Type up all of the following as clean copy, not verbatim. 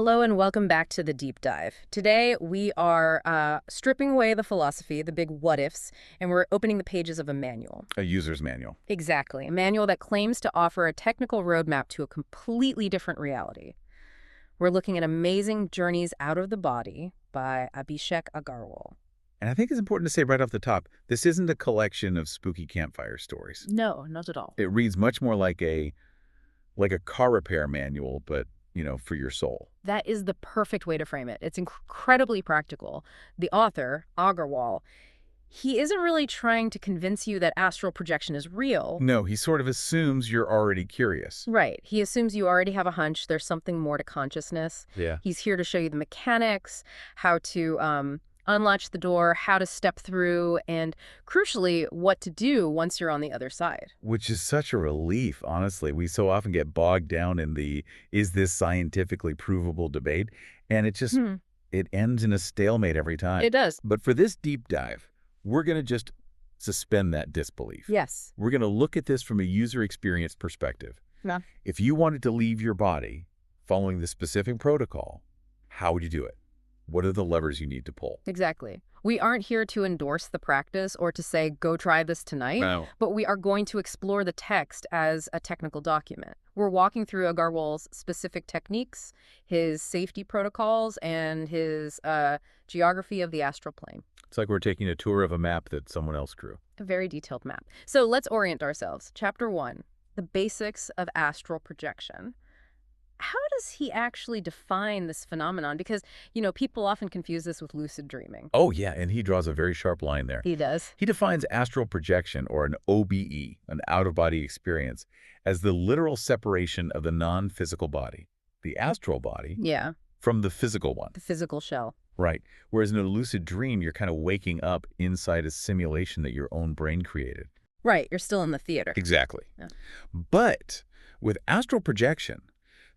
Hello and welcome back to the deep dive. Today we are stripping away the philosophy, the big what ifs, and we're opening the pages of a manual. A user's manual. Exactly. A manual that claims to offer a technical roadmap to a completely different reality. We're looking at Amazing Journeys Out of the Body by Abhishek Agarwal. And I think it's important to say right off the top, this isn't a collection of spooky campfire stories. No, not at all. It reads much more like a car repair manual, but, for your soul. That is the perfect way to frame it. It's incredibly practical. The author, Agarwal, he isn't really trying to convince you that astral projection is real. No, he sort of assumes you're already curious. Right. He assumes you already have a hunch. There's something more to consciousness. Yeah. He's here to show you the mechanics, how to unlatch the door, how to step through, and crucially, what to do once you're on the other side. Which is such a relief, honestly. We so often get bogged down in is this scientifically provable debate? And it ends in a stalemate every time. It does. But for this deep dive, we're going to just suspend that disbelief. Yes. We're going to look at this from a user experience perspective. Yeah. If you wanted to leave your body following the specific protocol, how would you do it? What are the levers you need to pull? Exactly. We aren't here to endorse the practice or to say, go try this tonight, No. but we are going to explore the text as a technical document. We're walking through Agarwal's specific techniques, his safety protocols, and his geography of the astral plane. It's like we're taking a tour of a map that someone else drew. A very detailed map. So let's orient ourselves. Chapter 1, the basics of astral projection. How does he actually define this phenomenon? Because, people often confuse this with lucid dreaming. Oh, yeah, and he draws a very sharp line there. He does. He defines astral projection, or an OBE, an out-of-body experience, as the literal separation of the non-physical body, the astral body, Yeah. from the physical one. The physical shell. Right. Whereas in a lucid dream, you're kind of waking up inside a simulation that your own brain created. Right. You're still in the theater. Exactly. Yeah. But with astral projection,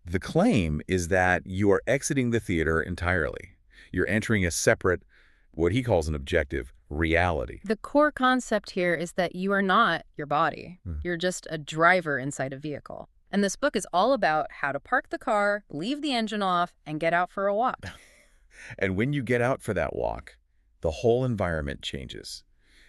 the claim is that you are exiting the theater entirely. You're entering a separate, what he calls an objective, reality. The core concept here is that you are not your body. You're just a driver inside a vehicle. And this book is all about how to park the car, leave the engine off, and get out for a walk. And when you get out for that walk, the whole environment changes.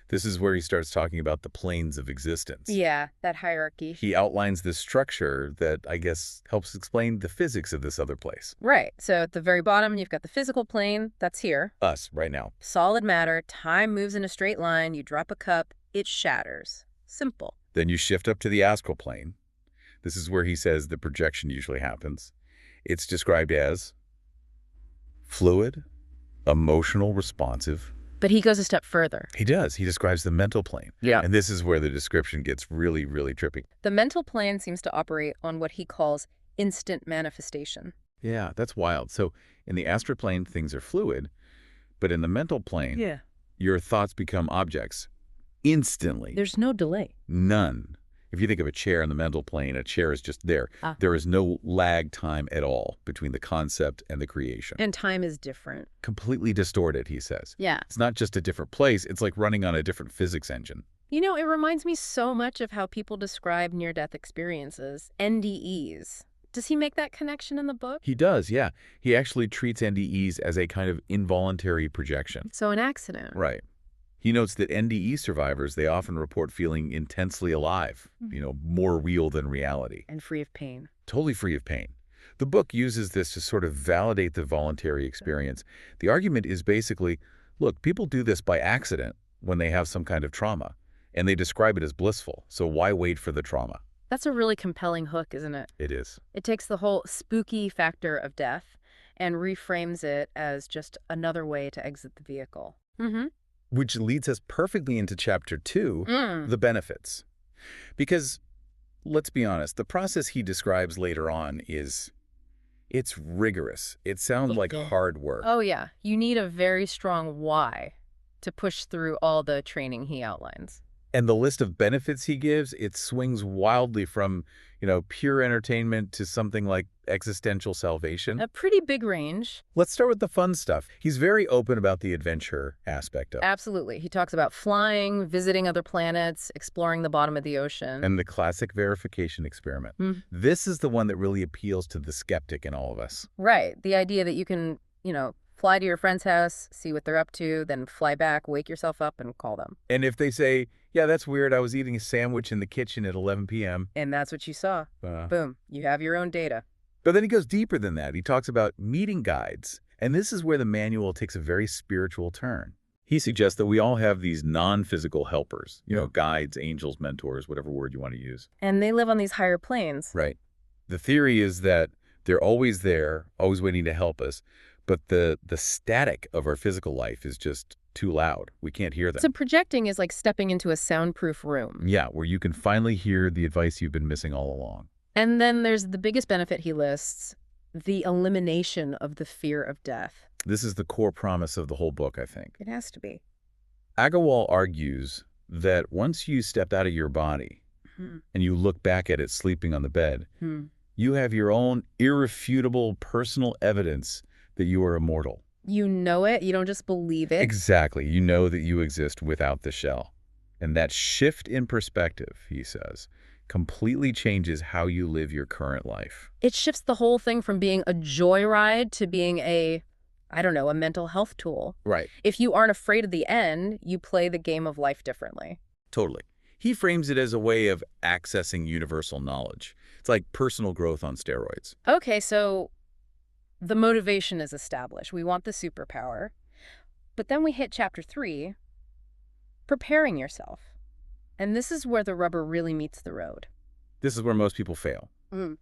This is where he starts talking about the planes of existence. Yeah, that hierarchy. He outlines this structure that, I guess, helps explain the physics of this other place. Right. So at the very bottom, you've got the physical plane. That's here. Us, right now. Solid matter. Time moves in a straight line. You drop a cup. It shatters. Simple. Then you shift up to the astral plane. This is where he says the projection usually happens. It's described as fluid, emotional, responsive. But he goes a step further. He does. He describes the mental plane. Yeah. And this is where the description gets really, really trippy. The mental plane seems to operate on what he calls instant manifestation. Yeah, that's wild. So in the astral plane, things are fluid, but in the mental plane, your thoughts become objects instantly. There's no delay. None. If you think of a chair in the mental plane, a chair is just there. There is no lag time at all between the concept and the creation. And time is different. Completely distorted, he says. Yeah. It's not just a different place. It's like running on a different physics engine. It reminds me so much of how people describe near-death experiences, NDEs. Does he make that connection in the book? He does, yeah. He actually treats NDEs as a kind of involuntary projection. So an accident. Right. He notes that NDE survivors, they often report feeling intensely alive, more real than reality. And free of pain. Totally free of pain. The book uses this to sort of validate the voluntary experience. The argument is basically, look, people do this by accident when they have some kind of trauma, and they describe it as blissful, so why wait for the trauma? That's a really compelling hook, isn't it? It is. It takes the whole spooky factor of death and reframes it as just another way to exit the vehicle. Which leads us perfectly into Chapter 2, the benefits. Because, let's be honest, the process he describes later on it's rigorous. It sounds like hard work. Oh, yeah. You need a very strong why to push through all the training he outlines. And the list of benefits he gives, it swings wildly from, pure entertainment to something like existential salvation. A pretty big range. Let's start with the fun stuff. He's very open about the adventure aspect of it. Absolutely. He talks about flying, visiting other planets, exploring the bottom of the ocean. And the classic verification experiment. Mm. This is the one that really appeals to the skeptic in all of us. Right. The idea that you can, fly to your friend's house, see what they're up to, then fly back, wake yourself up, and call them. And if they say, yeah, that's weird, I was eating a sandwich in the kitchen at 11 p.m. And that's what you saw. Boom. You have your own data. But then he goes deeper than that. He talks about meeting guides. And this is where the manual takes a very spiritual turn. He suggests that we all have these non-physical helpers, guides, angels, mentors, whatever word you want to use. And they live on these higher planes. Right. The theory is that they're always there, always waiting to help us, but the static of our physical life is just too loud. We can't hear them. So projecting is like stepping into a soundproof room. Yeah, where you can finally hear the advice you've been missing all along. And then there's the biggest benefit he lists, the elimination of the fear of death. This is the core promise of the whole book, I think. It has to be. Agarwal argues that once you step out of your body and you look back at it sleeping on the bed, you have your own irrefutable personal evidence that you are immortal. You know it. You don't just believe it. Exactly. You know that you exist without the shell. And that shift in perspective, he says, completely changes how you live your current life. It shifts the whole thing from being a joyride to being a mental health tool. Right. If you aren't afraid of the end, you play the game of life differently. Totally. He frames it as a way of accessing universal knowledge. It's like personal growth on steroids. Okay, so the motivation is established. We want the superpower. But then we hit chapter 3, preparing yourself. And this is where the rubber really meets the road. This is where most people fail.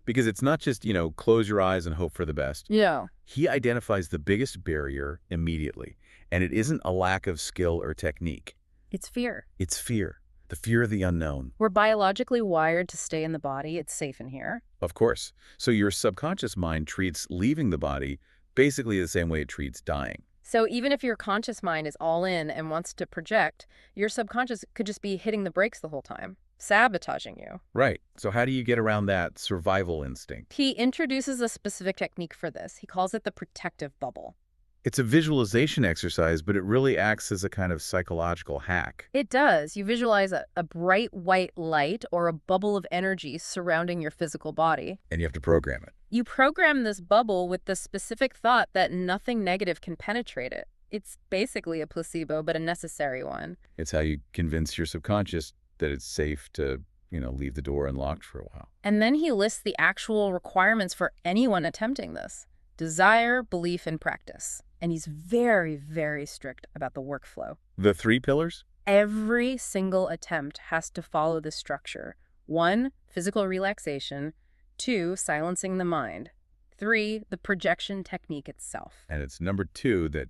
Because it's not just, close your eyes and hope for the best. Yeah. He identifies the biggest barrier immediately. And it isn't a lack of skill or technique. It's fear. It's fear. The fear of the unknown. We're biologically wired to stay in the body. It's safe in here. Of course. So your subconscious mind treats leaving the body basically the same way it treats dying. So even if your conscious mind is all in and wants to project, your subconscious could just be hitting the brakes the whole time, sabotaging you. Right. So how do you get around that survival instinct? He introduces a specific technique for this. He calls it the protective bubble. It's a visualization exercise, but it really acts as a kind of psychological hack. It does. You visualize a bright white light or a bubble of energy surrounding your physical body. And you have to program it. You program this bubble with the specific thought that nothing negative can penetrate it. It's basically a placebo, but a necessary one. It's how you convince your subconscious that it's safe to, leave the door unlocked for a while. And then he lists the actual requirements for anyone attempting this: desire, belief, and practice. And he's very, very strict about the workflow. The 3 pillars? Every single attempt has to follow this structure. 1, physical relaxation. 2, silencing the mind. 3, the projection technique itself. And it's number 2 that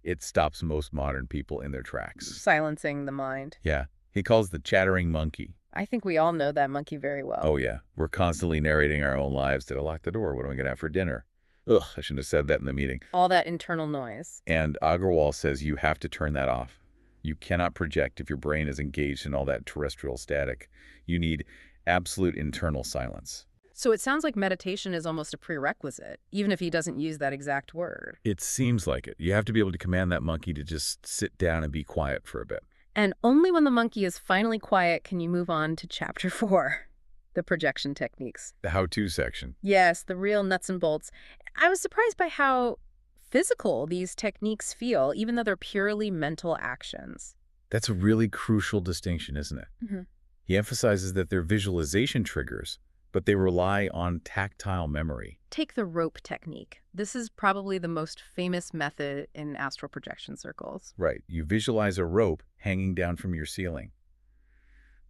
it stops most modern people in their tracks. Silencing the mind. Yeah. He calls the chattering monkey. I think we all know that monkey very well. Oh, yeah. We're constantly narrating our own lives. Did I lock the door? What am I going to have for dinner? Ugh, I shouldn't have said that in the meeting. All that internal noise. And Agarwal says you have to turn that off. You cannot project if your brain is engaged in all that terrestrial static. You need absolute internal silence. So it sounds like meditation is almost a prerequisite, even if he doesn't use that exact word. It seems like it. You have to be able to command that monkey to just sit down and be quiet for a bit. And only when the monkey is finally quiet can you move on to chapter 4, the projection techniques. The how-to section. Yes, the real nuts and bolts. I was surprised by how physical these techniques feel, even though they're purely mental actions. That's a really crucial distinction, isn't it? He emphasizes that they're visualization triggers, but they rely on tactile memory. Take the rope technique. This is probably the most famous method in astral projection circles. Right. You visualize a rope hanging down from your ceiling.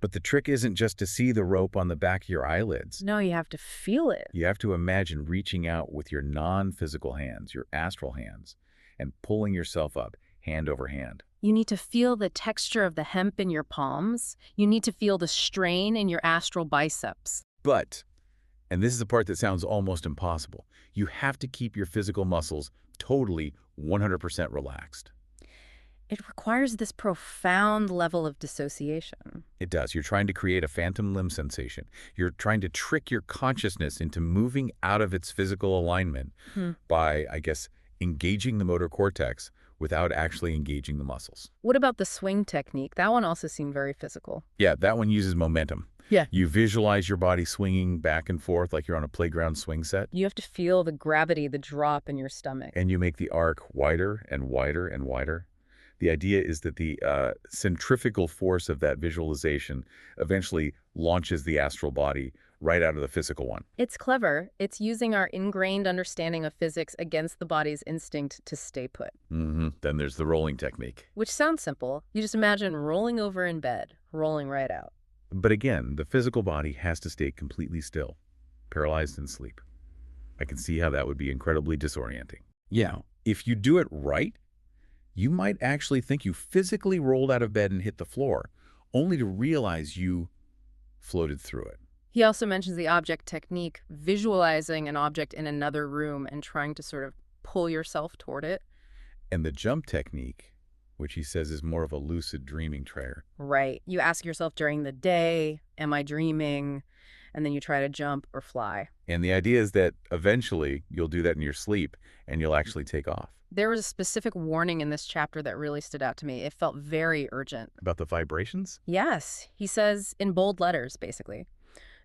But the trick isn't just to see the rope on the back of your eyelids. No, you have to feel it. You have to imagine reaching out with your non-physical hands, your astral hands, and pulling yourself up, hand over hand. You need to feel the texture of the hemp in your palms. You need to feel the strain in your astral biceps. But, and this is the part that sounds almost impossible, you have to keep your physical muscles totally 100% relaxed. It requires this profound level of dissociation. It does. You're trying to create a phantom limb sensation. You're trying to trick your consciousness into moving out of its physical alignment Hmm. by, I guess, engaging the motor cortex without actually engaging the muscles. What about the swing technique? That one also seemed very physical. Yeah, that one uses momentum. Yeah. You visualize your body swinging back and forth like you're on a playground swing set, You have to feel the gravity, the drop in your stomach. and you make the arc wider and wider and wider. The idea is that the centrifugal force of that visualization eventually launches the astral body right out of the physical one. It's clever. It's using our ingrained understanding of physics against the body's instinct to stay put. Then there's the rolling technique. Which sounds simple. You just imagine rolling over in bed, rolling right out. But again, the physical body has to stay completely still, paralyzed in sleep. I can see how that would be incredibly disorienting. Yeah, if you do it right, you might actually think you physically rolled out of bed and hit the floor, only to realize you floated through it. He also mentions the object technique, visualizing an object in another room and trying to sort of pull yourself toward it. And the jump technique, which he says is more of a lucid dreaming trick. Right. You ask yourself during the day, am I dreaming? And then you try to jump or fly. And the idea is that eventually you'll do that in your sleep and you'll actually take off. There was a specific warning in this chapter that really stood out to me. It felt very urgent. About the vibrations? Yes, he says in bold letters, basically,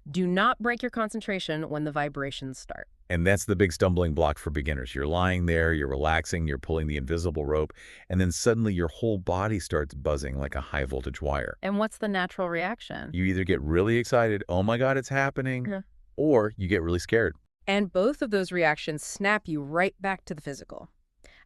do not break your concentration when the vibrations start. And that's the big stumbling block for beginners. You're lying there, you're relaxing, you're pulling the invisible rope, and then suddenly your whole body starts buzzing like a high voltage wire. And what's the natural reaction? You either get really excited, oh my God, it's happening, Yeah. or you get really scared. And both of those reactions snap you right back to the physical.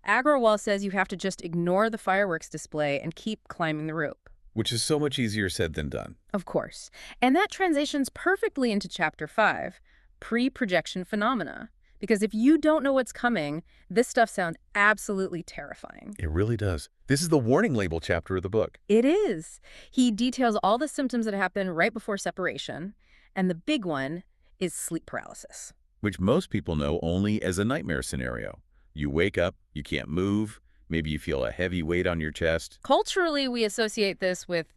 Agarwal says you have to just ignore the fireworks display and keep climbing the rope. Which is so much easier said than done. Of course. And that transitions perfectly into Chapter 5, pre-projection phenomena. Because if you don't know what's coming, this stuff sounds absolutely terrifying. It really does. This is the warning label chapter of the book. It is. He details all the symptoms that happen right before separation, and the big one is sleep paralysis. Which most people know only as a nightmare scenario. You wake up, you can't move, maybe you feel a heavy weight on your chest. Culturally, we associate this with,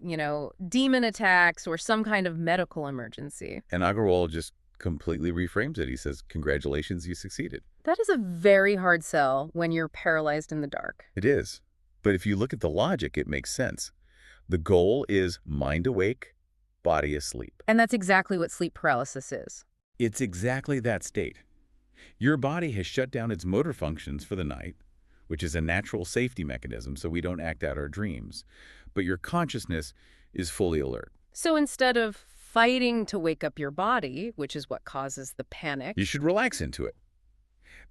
demon attacks or some kind of medical emergency. And Agarwal just completely reframes it. He says, congratulations, you succeeded. That is a very hard sell when you're paralyzed in the dark. It is. But if you look at the logic, it makes sense. The goal is mind awake, body asleep. And that's exactly what sleep paralysis is. It's exactly that state. Your body has shut down its motor functions for the night, which is a natural safety mechanism so we don't act out our dreams. But your consciousness is fully alert. So instead of fighting to wake up your body, which is what causes the panic. You should relax into it.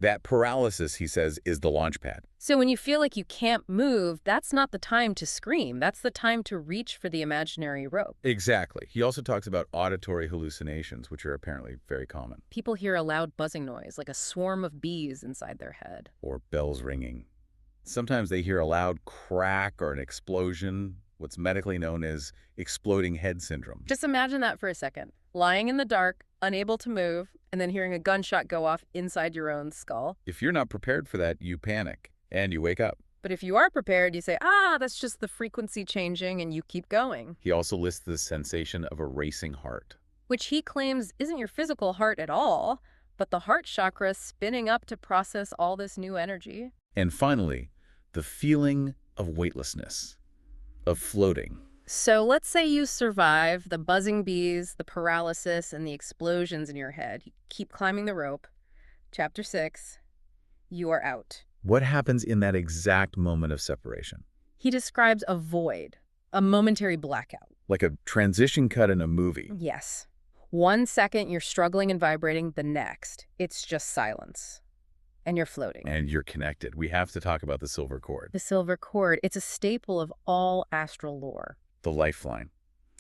That paralysis, he says, is the launch pad. So when you feel like you can't move, that's not the time to scream. That's the time to reach for the imaginary rope. Exactly. He also talks about auditory hallucinations, which are apparently very common. People hear a loud buzzing noise, like a swarm of bees inside their head. Or bells ringing. Sometimes they hear a loud crack or an explosion, what's medically known as exploding head syndrome. Just imagine that for a second. Lying in the dark, unable to move, and then hearing a gunshot go off inside your own skull. If you're not prepared for that, you panic and you wake up. But if you are prepared, you say, that's just the frequency changing, and you keep going. He also lists the sensation of a racing heart. Which he claims isn't your physical heart at all, but the heart chakra spinning up to process all this new energy. And finally, the feeling of weightlessness, of floating. So let's say you survive the buzzing bees, the paralysis, and the explosions in your head. You keep climbing the rope. Chapter 6, you are out. What happens in that exact moment of separation? He describes a void, a momentary blackout. Like a transition cut in a movie. Yes. 1 second you're struggling and vibrating, the next, it's just silence. And you're floating. And you're connected. We have to talk about the silver cord. The silver cord, it's a staple of all astral lore. The lifeline.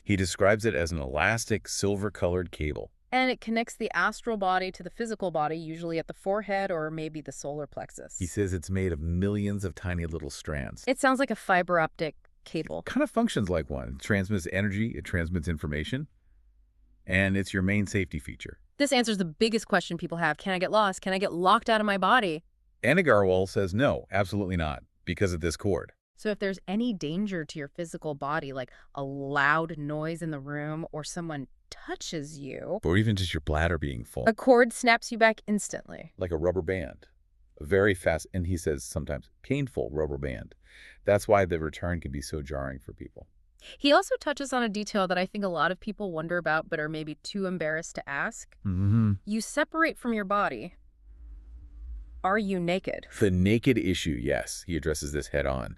He describes it as an elastic, silver-colored cable. And it connects the astral body to the physical body, usually at the forehead or maybe the solar plexus. He says it's made of millions of tiny little strands. It sounds like a fiber optic cable. It kind of functions like one. It transmits energy, it transmits information, and it's your main safety feature. This answers the biggest question people have. Can I get lost? Can I get locked out of my body? And Agarwal says no, absolutely not, because of this cord. So if there's any danger to your physical body, like a loud noise in the room or someone touches you, Or even just your bladder being full, a cord snaps you back instantly. like a rubber band. A very fast, and he says sometimes painful rubber band. That's why the return can be so jarring for people. He also touches on a detail that I think a lot of people wonder about but are maybe too embarrassed to ask. Mm-hmm. You separate from your body. Are you naked? The naked issue, yes, he addresses this head on.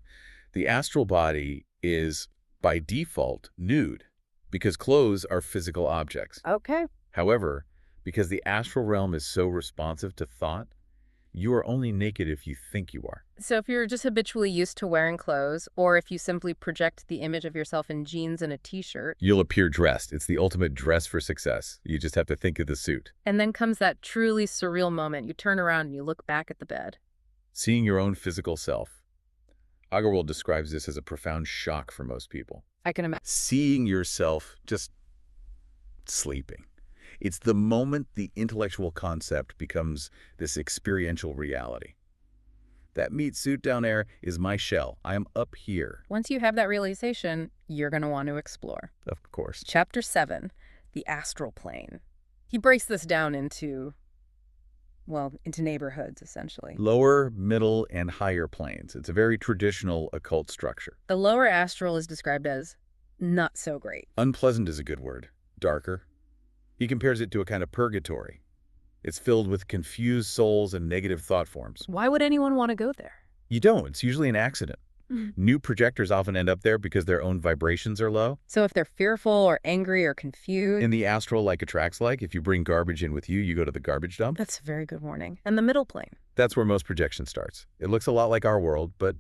The astral body is, by default, nude because clothes are physical objects. Okay. However, because the astral realm is so responsive to thought, you are only naked if you think you are. So if you're just habitually used to wearing clothes, or if you simply project the image of yourself in jeans and a t-shirt, You'll appear dressed. It's the ultimate dress for success. You just have to think of the suit. and then comes that truly surreal moment. You turn around and you look back at the bed. Seeing your own physical self. Agarwal describes this as a profound shock for most people. I can imagine. Seeing yourself just sleeping. It's the moment the intellectual concept becomes this experiential reality. That meat suit down there is my shell. I am up here. Once you have that realization, you're going to want to explore. Of course. Chapter 7, the astral plane. He breaks this down into neighborhoods, essentially. Lower, middle, and higher planes. It's a very traditional occult structure. The lower astral is described as not so great. Unpleasant is a good word. Darker. He compares it to a kind of purgatory. It's filled with confused souls and negative thought forms. Why would anyone want to go there? You don't. It's usually an accident. New projectors often end up there because their own vibrations are low. So if they're fearful or angry or confused... In the astral, like attracts like, if you bring garbage in with you, you go to the garbage dump. That's a very good warning. And the middle plane. That's where most projection starts. It looks a lot like our world, but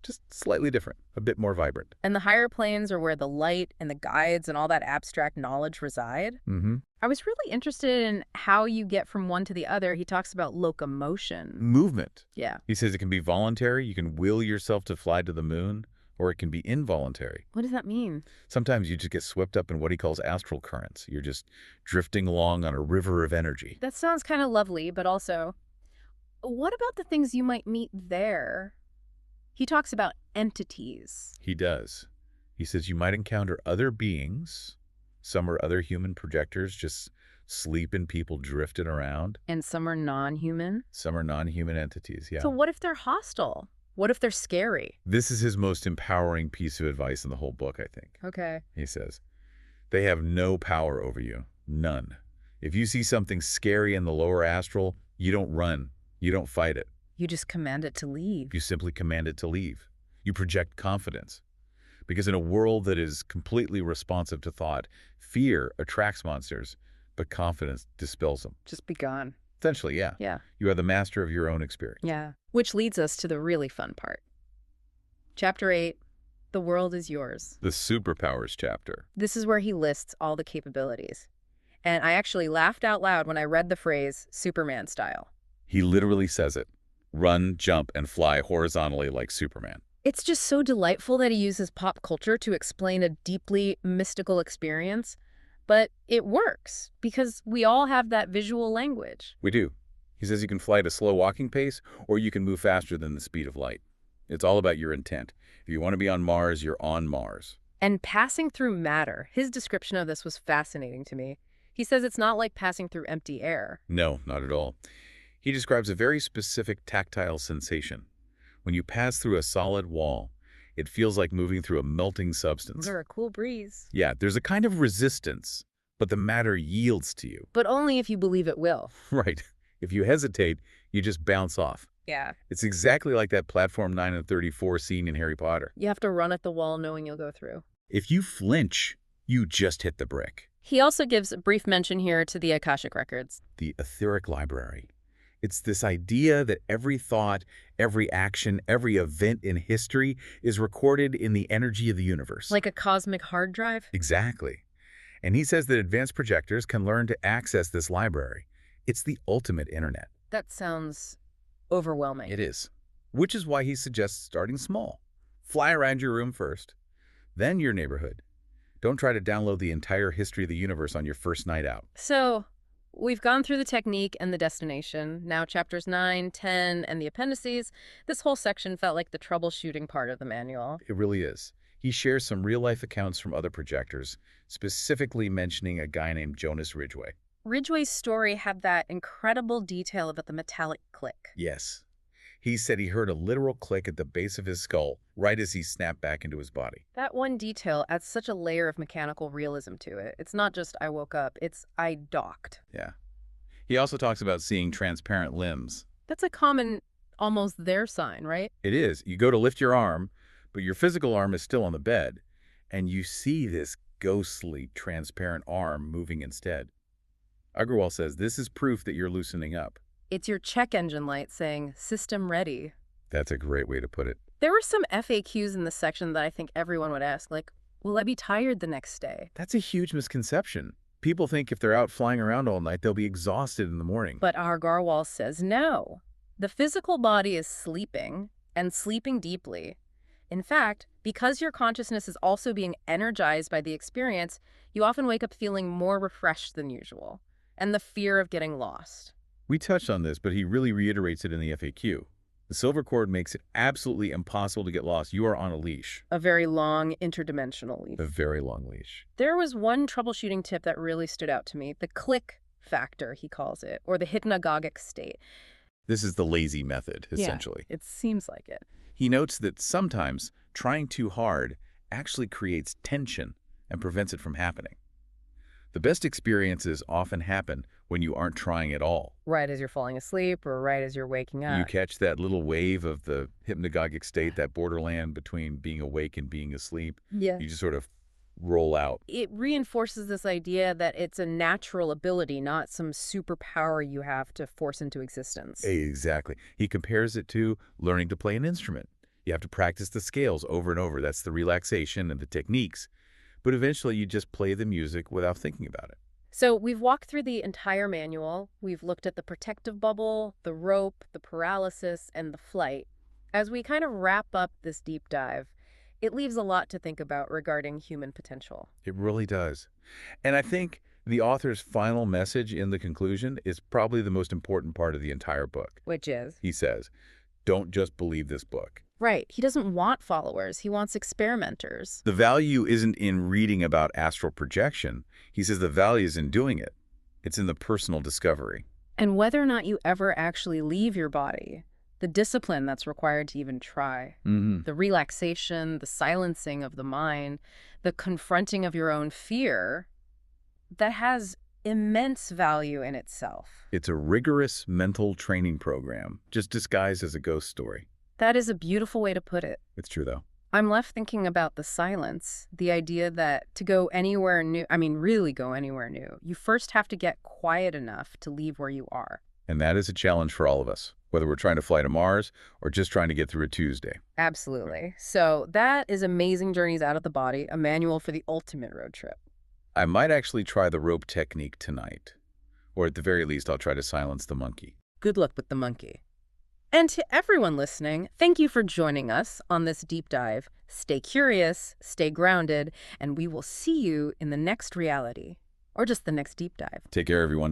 just slightly different, a bit more vibrant. And the higher planes are where the light and the guides and all that abstract knowledge reside. Mm-hmm. I was really interested in how you get from one to the other. He talks about locomotion. Movement. Yeah. He says it can be voluntary. You can will yourself to fly to the moon, or it can be involuntary. What does that mean? Sometimes you just get swept up in what he calls astral currents. You're just drifting along on a river of energy. That sounds kind of lovely, but also, what about the things you might meet there? He talks about entities. He does. He says you might encounter other beings. Some are other human projectors, just sleeping people drifting around. And some are non-human. Some are non-human entities, yeah. So what if they're hostile? What if they're scary? This is his most empowering piece of advice in the whole book, I think. Okay. He says, they have no power over you. None. If you see something scary in the lower astral, you don't run. You don't fight it. You just command it to leave. You simply command it to leave. You project confidence. Because in a world that is completely responsive to thought, fear attracts monsters, but confidence dispels them. Just be gone. Essentially, yeah. Yeah. You are the master of your own experience. Yeah. Which leads us to the really fun part. Chapter 8, the world is yours. The superpowers chapter. This is where he lists all the capabilities. And I actually laughed out loud when I read the phrase Superman style. He literally says it. Run, jump, and fly horizontally like Superman. It's just so delightful that he uses pop culture to explain a deeply mystical experience. But it works because we all have that visual language. We do. He says you can fly at a slow walking pace, or you can move faster than the speed of light. It's all about your intent. If you want to be on Mars, you're on Mars. And passing through matter, his description of this was fascinating to me. He says it's not like passing through empty air. No, not at all. He describes a very specific tactile sensation. When you pass through a solid wall, it feels like moving through a melting substance. Or a cool breeze. Yeah, there's a kind of resistance, but the matter yields to you. But only if you believe it will. Right. If you hesitate, you just bounce off. Yeah. It's exactly like that Platform 9 and 34 scene in Harry Potter. You have to run at the wall knowing you'll go through. If you flinch, you just hit the brick. He also gives a brief mention here to the Akashic Records. The etheric library. It's this idea that every thought, every action, every event in history is recorded in the energy of the universe. Like a cosmic hard drive? Exactly. And he says that advanced projectors can learn to access this library. It's the ultimate internet. That sounds overwhelming. It is. Which is why he suggests starting small. Fly around your room first, then your neighborhood. Don't try to download the entire history of the universe on your first night out. So, We've gone through the technique and the destination. Now chapters 9, 10, and the appendices. This whole section felt like the troubleshooting part of the manual. It really is. He shares some real-life accounts from other projectors, specifically mentioning a guy named Jonas Ridgway. Ridgway's story had that incredible detail about the metallic click. Yes. He said he heard a literal click at the base of his skull right as he snapped back into his body. That one detail adds such a layer of mechanical realism to it. It's not just I woke up, it's I docked. Yeah. He also talks about seeing transparent limbs. That's a common, almost there sign, right? It is. You go to lift your arm, but your physical arm is still on the bed, and you see this ghostly, transparent arm moving instead. Agarwal says this is proof that you're loosening up. It's your check engine light saying, system ready. That's a great way to put it. There were some FAQs in this section that I think everyone would ask, like, will I be tired the next day? That's a huge misconception. People think if they're out flying around all night, they'll be exhausted in the morning. But Agarwal says no. The physical body is sleeping, and sleeping deeply. In fact, because your consciousness is also being energized by the experience, you often wake up feeling more refreshed than usual, and the fear of getting lost. We touched on this, but he really reiterates it in the FAQ. The silver cord makes it absolutely impossible to get lost. You are on a leash. A very long, interdimensional leap. A very long leash. There was one troubleshooting tip that really stood out to me, the click factor, he calls it, or the hypnagogic state. This is the lazy method, essentially. Yeah, it seems like it. He notes that sometimes trying too hard actually creates tension and prevents it from happening. The best experiences often happen when you aren't trying at all. Right as you're falling asleep or right as you're waking up. You catch that little wave of the hypnagogic state, that borderland between being awake and being asleep. Yeah. You just sort of roll out. It reinforces this idea that it's a natural ability, not some superpower you have to force into existence. Exactly. He compares it to learning to play an instrument. You have to practice the scales over and over. That's the relaxation and the techniques. But eventually you just play the music without thinking about it. So we've walked through the entire manual. We've looked at the protective bubble, the rope, the paralysis, and the flight. As we kind of wrap up this deep dive, it leaves a lot to think about regarding human potential. It really does. And I think the author's final message in the conclusion is probably the most important part of the entire book. Which is? He says, don't just believe this book. Right. He doesn't want followers. He wants experimenters. The value isn't in reading about astral projection. He says the value is in doing it. It's in the personal discovery. And whether or not you ever actually leave your body, the discipline that's required to even try, the relaxation, the silencing of the mind, the confronting of your own fear, that has immense value in itself. It's a rigorous mental training program, just disguised as a ghost story. That is a beautiful way to put it. It's true, though. I'm left thinking about the silence, the idea that to go anywhere new, really go anywhere new, you first have to get quiet enough to leave where you are. And that is a challenge for all of us, whether we're trying to fly to Mars or just trying to get through a Tuesday. Absolutely. So that is Amazing Journeys Out of the Body, a manual for the ultimate road trip. I might actually try the rope technique tonight. Or at the very least, I'll try to silence the monkey. Good luck with the monkey. And to everyone listening, thank you for joining us on this deep dive. Stay curious, stay grounded, and we will see you in the next reality, or just the next deep dive. Take care, everyone.